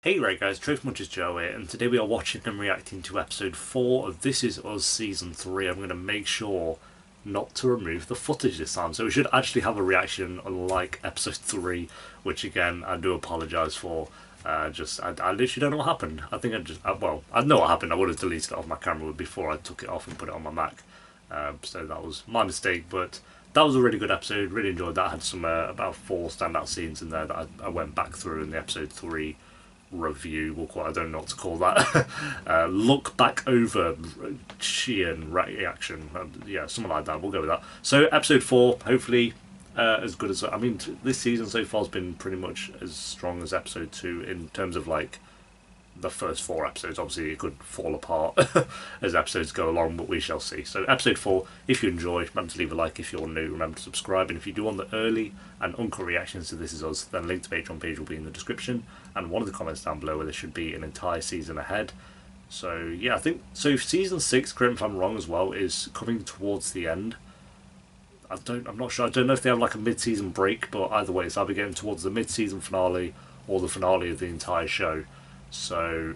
Hey right guys, Truth Much is Joe here, and today we are watching and reacting to episode 4 of This Is Us Season 3. I'm going to make sure not to remove the footage this time, so we should actually have a reaction unlike episode 3, which again, I do apologise for. I literally don't know what happened. I think I know what happened. I would have deleted it off my camera before I took it off and put it on my Mac. So that was my mistake, but that was a really good episode, really enjoyed that. I had some, about 4 standout scenes in there that I went back through in the episode 3 review, I don't know what to call that. Look back over Sheehan reaction, yeah, something like that. We'll go with that. So episode 4, hopefully as good as, I mean, this season so far has been pretty much as strong as episode 2 in terms of like the first 4 episodes. Obviously it could fall apart as episodes go along, but we shall see. So episode 4, if you enjoy, remember to leave a like. If you're new, remember to subscribe, and if you do want the early and uncut reactions to This Is Us, then link to the Patreon page will be in the description and one of the comments down below, where there should be an entire season ahead. So yeah, I think so. Season 6, correct me if I'm wrong as well, is coming towards the end. I'm not sure. I don't know if they have like a mid-season break, but either way it's either getting towards the mid-season finale or the finale of the entire show. So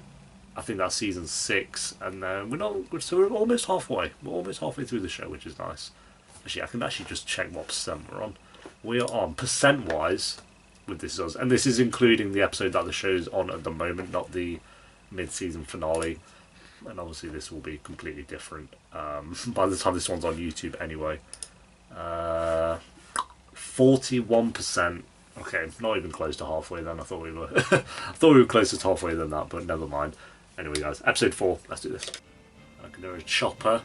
I think that's season 6, and then we're almost halfway. We're almost halfway through the show, which is nice. Actually, I can actually just check what percent we're on. We are on percent-wise with This Is Us, and this is including the episode that the show's on at the moment, not the mid-season finale. And obviously, this will be completely different by the time this one's on YouTube, anyway. 41%. Okay, not even close to halfway then. I thought we were I thought we were closer to halfway than that, but never mind. Anyway guys, episode 4, let's do this. Okay, there is Chopper.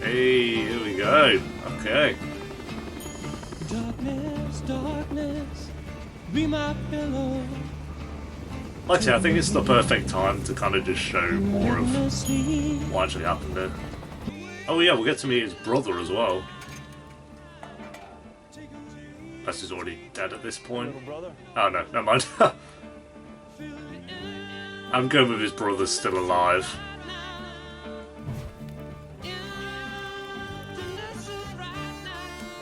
Hey, here we go. Okay. Darkness, darkness, be my pillow. Like I say, I think it's the perfect time to kind of just show more of what actually happened there. Oh yeah, we'll get to meet his brother as well. Unless he's already dead at this point. Oh no, never mind. I'm going with his brother's still alive.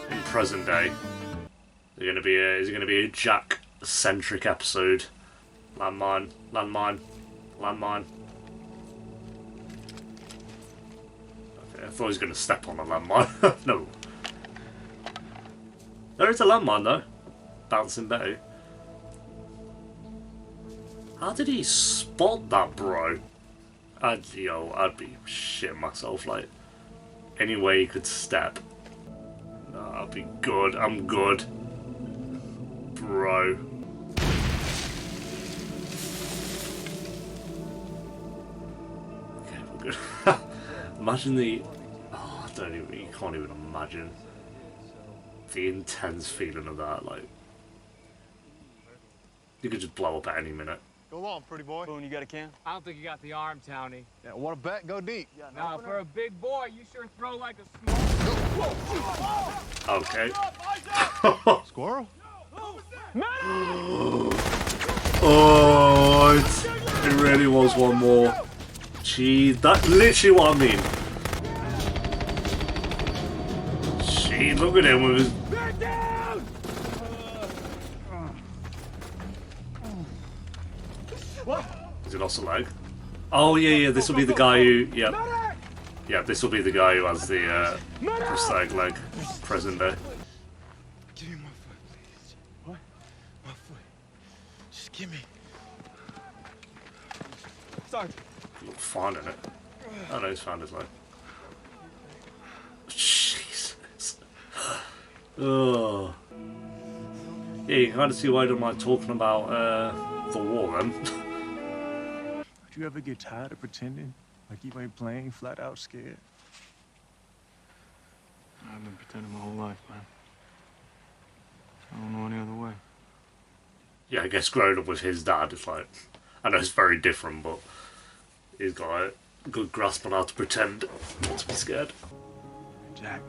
In present day. Is it going to be a Jack-centric episode? Landmine, landmine, landmine. Okay, I thought he was going to step on a landmine. No. There is a landmine though. Bouncing Betty. How did he spot that, bro? I'd be shitting myself, like, any way he could step. No, I'll be good, I'm good. Bro. Okay, we're good. Imagine the... Oh, you can't even imagine the intense feeling of that, like, you could just blow up at any minute. Go on, pretty boy. Boone, you got a can? I don't think you got the arm, Townie. Yeah, want to bet? Go deep. Nah, for a big boy, you sure throw like a small. Okay. Squirrel? Oh, it really was one more. Gee, that's literally what I mean. Gee, look at him with his... Has he lost a leg? Oh yeah, this will be the guy who... Yeah, this will be the guy who has the prosthetic leg. Present day. Give me my foot, please. What? My foot. Just give me. Sorry. He's finding it. Oh no, he's found his leg. Jesus. Oh. Yeah, you can kind of see why I don't like talking about the war then. Do you ever get tired of pretending like you ain't playing, flat out scared? I've been pretending my whole life, man. I don't know any other way. Yeah, I guess growing up with his dad, it's like, I know it's very different, but he's got a good grasp on how to pretend not to be scared. Jack,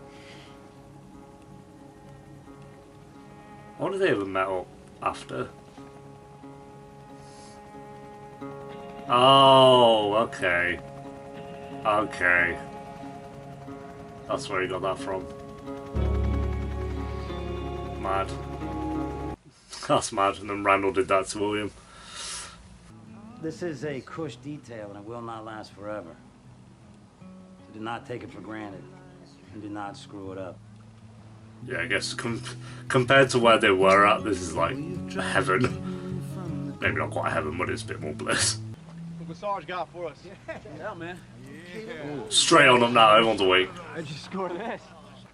I wonder if they ever met up after. Oh, okay. Okay. That's where he got that from. Mad. That's mad. And then Randall did that to William. This is a cush detail, and it will not last forever. So do not take it for granted, and do not screw it up. Yeah, I guess compared to where they were at, this is like heaven. Maybe not quite heaven, but it's a bit more bliss. What Sarge got for us? Yeah, man. Straight on up now, everyone's awake. I just scored this.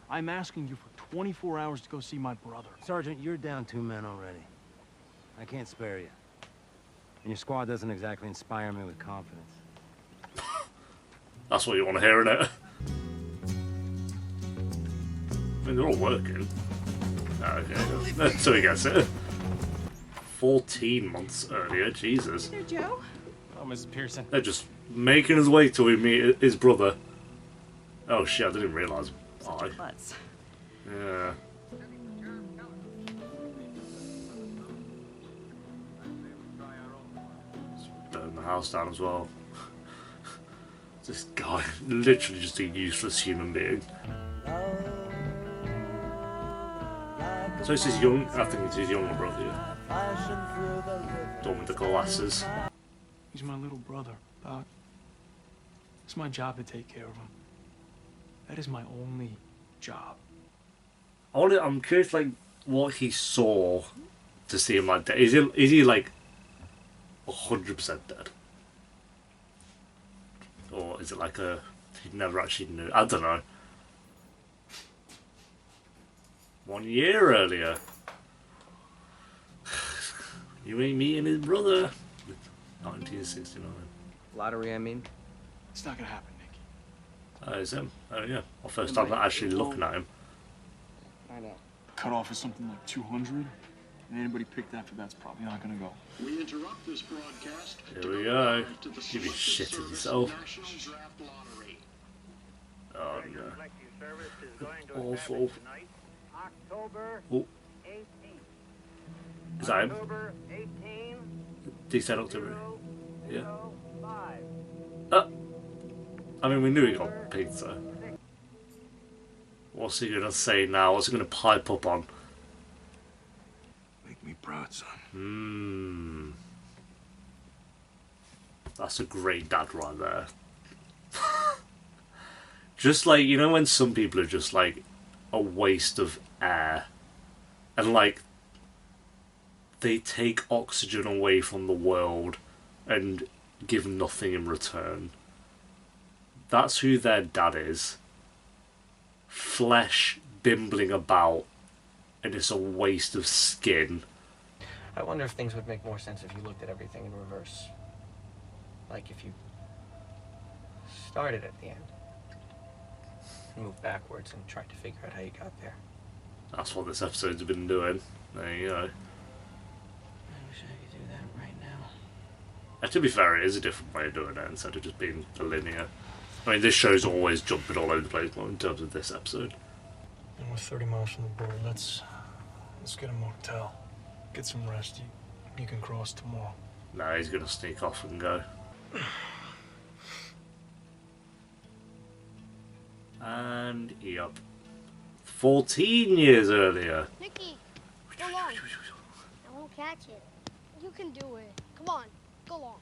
I'm asking you for 24 hours to go see my brother. Sergeant, you're down 2 men already. I can't spare you. And your squad doesn't exactly inspire me with confidence. That's what you want to hear, innit? I mean, they're all working. Oh, okay, so he gets it. 14 months earlier, Jesus. There, Joe. Oh, Mrs. Pearson. They're just making his way to meet his brother. Oh shit, I didn't realise. Such a klutz. Yeah. Burn the house down as well. This guy, literally just a useless human being. So it's his young, I think it's his younger brother, yeah. The one with the glasses. He's my little brother, Doc. It's my job to take care of him. That is my only job. I'm curious, like, what he saw to see him like that. Is he like 100% dead? Or is it like he never actually knew? I don't know. 1 year earlier. You ain't meeting his brother. 1969. Lottery, I mean? It's not gonna happen, Nicky. It's him. Oh yeah. Well, first time actually looking at him. I know. Cut off is something like 200, and anybody picked after that's probably not gonna go. We interrupt this broadcast. Here we go. You be shitting yourself. Oh no. Awful. Oh. Is that him? Did he say October? Yeah. I mean, we knew he got pizza. What's he gonna say now? What's he gonna pipe up on? Make me proud, son. That's a great dad right there. Just like, you know when some people are just like a waste of air, and like they take oxygen away from the world and give nothing in return. That's who their dad is. Flesh bimbling about, and it's a waste of skin. I wonder if things would make more sense if you looked at everything in reverse. Like if you started at the end and moved backwards and tried to figure out how you got there. That's what this episode's been doing. There you go. I wish I could do that right now. And to be fair, it is a different way of doing it instead of just being a linear. I mean, this show's always jumping all over the place in terms of this episode. And we're 30 miles from the border. Let's get a motel. Get some rest. You can cross tomorrow. Nah, he's gonna sneak off and go. And yep. 14 years earlier. Nicky, go on. I won't catch it. You can do it. Come on, go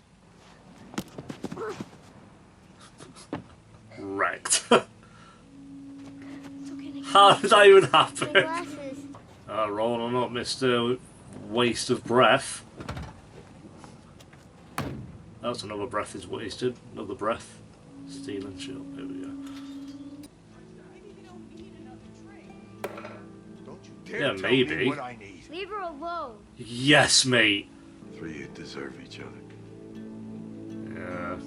on. Wrecked. It's okay, Nicky. How did that even My happen? glasses. Roll on up, Mr. Waste of breath. That's another breath is wasted. Another breath. Stealing shit. There we go. Don't you dare Yeah, tell maybe. me what I need. Leave her alone. Yes, mate. Three of you deserve each other. Yeah.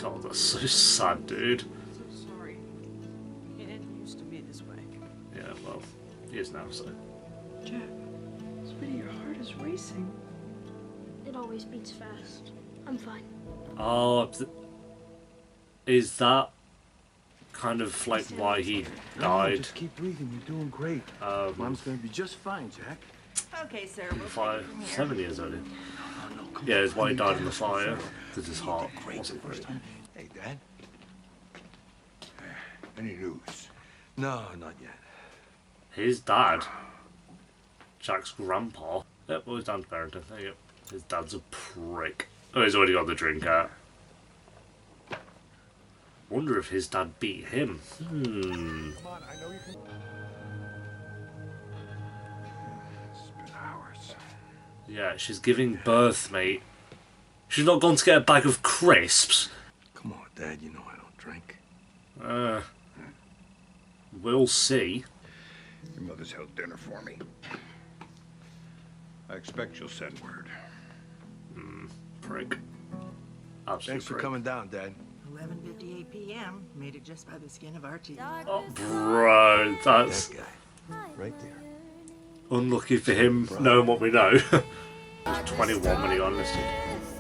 God, that's so sad, dude. So sorry. It didn't used to be this way. Yeah, well, he is now, so. Jack, sweetie, your heart is racing. It always beats fast. I'm fine. Oh, is that kind of like why he died? Just keep breathing. You're doing great. Mom's gonna be just fine, Jack. Okay, Sarah, we'll take it from here. 7 years earlier. No, come Yeah, on. it's why he died in the fire. Because his heart wasn't great. Hey, Dad. Any news? No, not yet. His dad, Jack's grandpa. Yep, well, his dad's parenting. There you go. His dad's a prick. Oh, he's already got the drink out. Wonder if his dad beat him. Come on, I know you can. It's been hours. Yeah, she's giving birth, mate. She's not gone to get a bag of crisps. Come on, Dad, you know I don't drink. We'll see. Your mother's held dinner for me. I expect you'll send word. Prick. Absolute Thanks for prick. coming down, Dad. 11:58 p.m. Made it just by the skin of our teeth. Oh, bro, that's That guy. Right there. unlucky for him, knowing what we know. He was 21 when he got enlisted.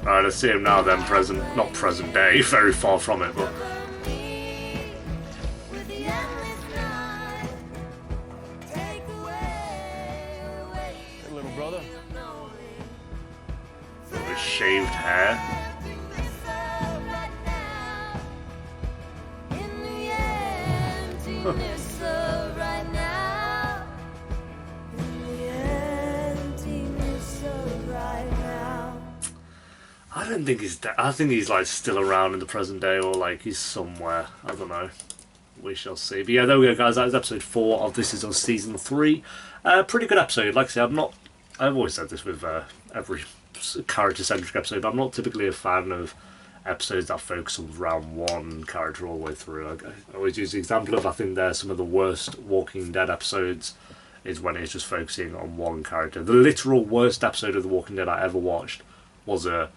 Alright, let's see him now then, not present day, very far from it, but... Hey, little brother. With his shaved hair. I don't think he's I think he's like still around in the present day, or like he's somewhere. I don't know. We shall see. But yeah, there we go, guys. That is episode 4 of This Is Us Season 3. Pretty good episode. Like I said, I've always said this with every character-centric episode, but I'm not typically a fan of episodes that focus around one character all the way through. I always use the example of, I think they're some of the worst Walking Dead episodes, is when it's just focusing on one character. The literal worst episode of The Walking Dead I ever watched was a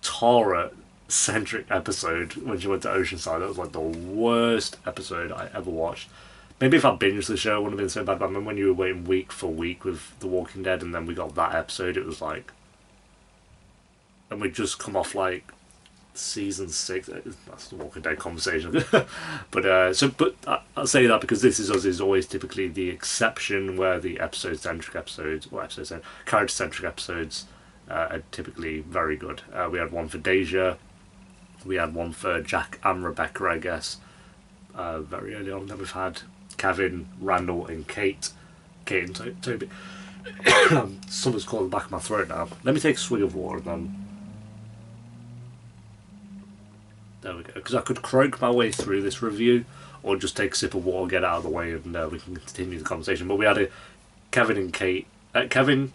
Tara-centric episode when she went to Oceanside. That was like the worst episode I ever watched. Maybe if I binged the show, it wouldn't have been so bad, but I remember when you were waiting week for week with The Walking Dead, and then we got that episode, it was like... And we'd just come off like season 6. That's the Walking Dead conversation. but I say that because This Is Us is always typically the exception, where the character-centric episodes are typically very good. We had one for Deja, we had one for Jack and Rebecca, I guess, very early on. Then we've had Kevin, Randall, and Kate and Toby. Something's caught in the back of my throat now. Let me take a swig of water and then. There we go. Because I could croak my way through this review, or just take a sip of water, get out of the way, and we can continue the conversation. But we had Kevin and Kate. Kevin.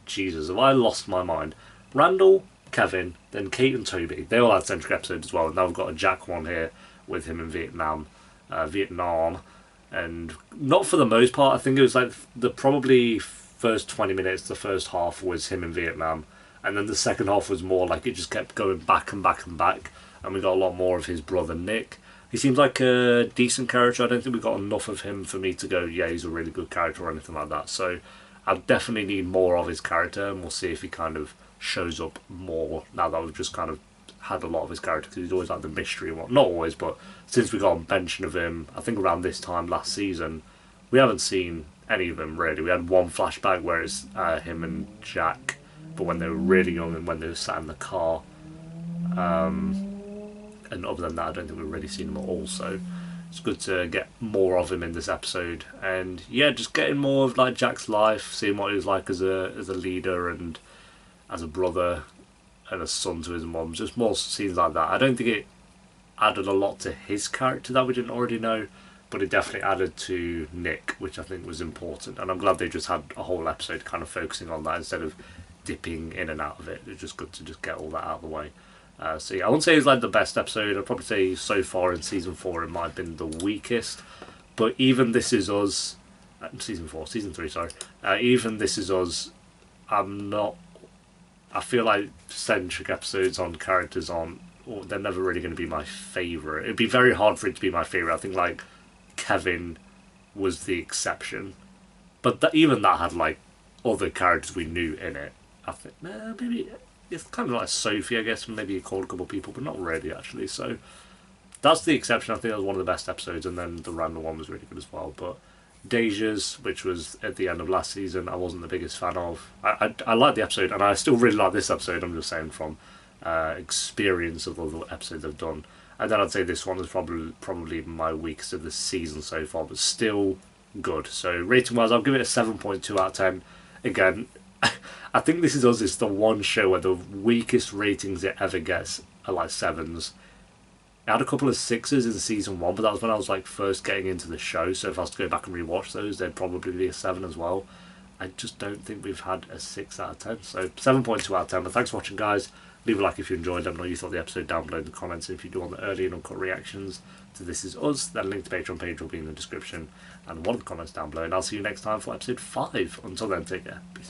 Jesus, have I lost my mind? Randall, Kevin, then Kate and Toby. They all had centric episodes as well. And now we've got a Jack one here with him in Vietnam. And not for the most part. I think it was like the probably first 20 minutes, the first half was him in Vietnam. And then the second half was more like it just kept going back and back and back. And we got a lot more of his brother Nick. He seems like a decent character. I don't think we got enough of him for me to go, yeah, he's a really good character or anything like that. So I definitely need more of his character, and we'll see if he kind of shows up more now that we've just kind of had a lot of his character, because he's always like the mystery one. Not always, but since we got a mention of him, I think around this time last season, we haven't seen any of him really. We had one flashback where it's him and Jack, but when they were really young and when they were sat in the car. And other than that, I don't think we've really seen him at all, so it's good to get more of him in this episode. And yeah, just getting more of like Jack's life, seeing what he was like as a leader and as a brother and a son to his mum. Just more scenes like that. I don't think it added a lot to his character that we didn't already know, but it definitely added to Nick, which I think was important. And I'm glad they just had a whole episode kind of focusing on that instead of dipping in and out of it. It's just good to just get all that out of the way. So yeah, I wouldn't say it's like the best episode. I'd probably say so far in season 4 it might have been the weakest. But even This Is Us, season 3, sorry. Even This Is Us, I feel like centric episodes on characters they're never really going to be my favourite. It'd be very hard for it to be my favourite. I think like Kevin was the exception. But even that had like other characters we knew in it. I think maybe it's kind of like Sophie, I guess. Maybe you called a couple of people, but not really actually. So that's the exception. I think that was one of the best episodes, and then the random one was really good as well. But Deja's, which was at the end of last season, I wasn't the biggest fan of. I liked the episode, and I still really like this episode. I'm just saying from experience of all the episodes I've done. And then I'd say this one is probably my weakest of the season so far, but still good. So rating wise, I'll give it a 7.2 out of 10. Again, I think This Is Us is the one show where the weakest ratings it ever gets are like 7s. It had a couple of 6s in season 1, but that was when I was like first getting into the show, so if I was to go back and rewatch those, they'd probably be a 7 as well. I just don't think we've had a 6 out of 10, so 7.2 out of 10. But thanks for watching, guys. Leave a like if you enjoyed. Let me know what you thought of the episode down below in the comments. And if you do want the early and uncut reactions to This Is Us, then link to the Patreon page will be in the description and one of the comments down below. And I'll see you next time for episode 5. Until then, take care. Peace.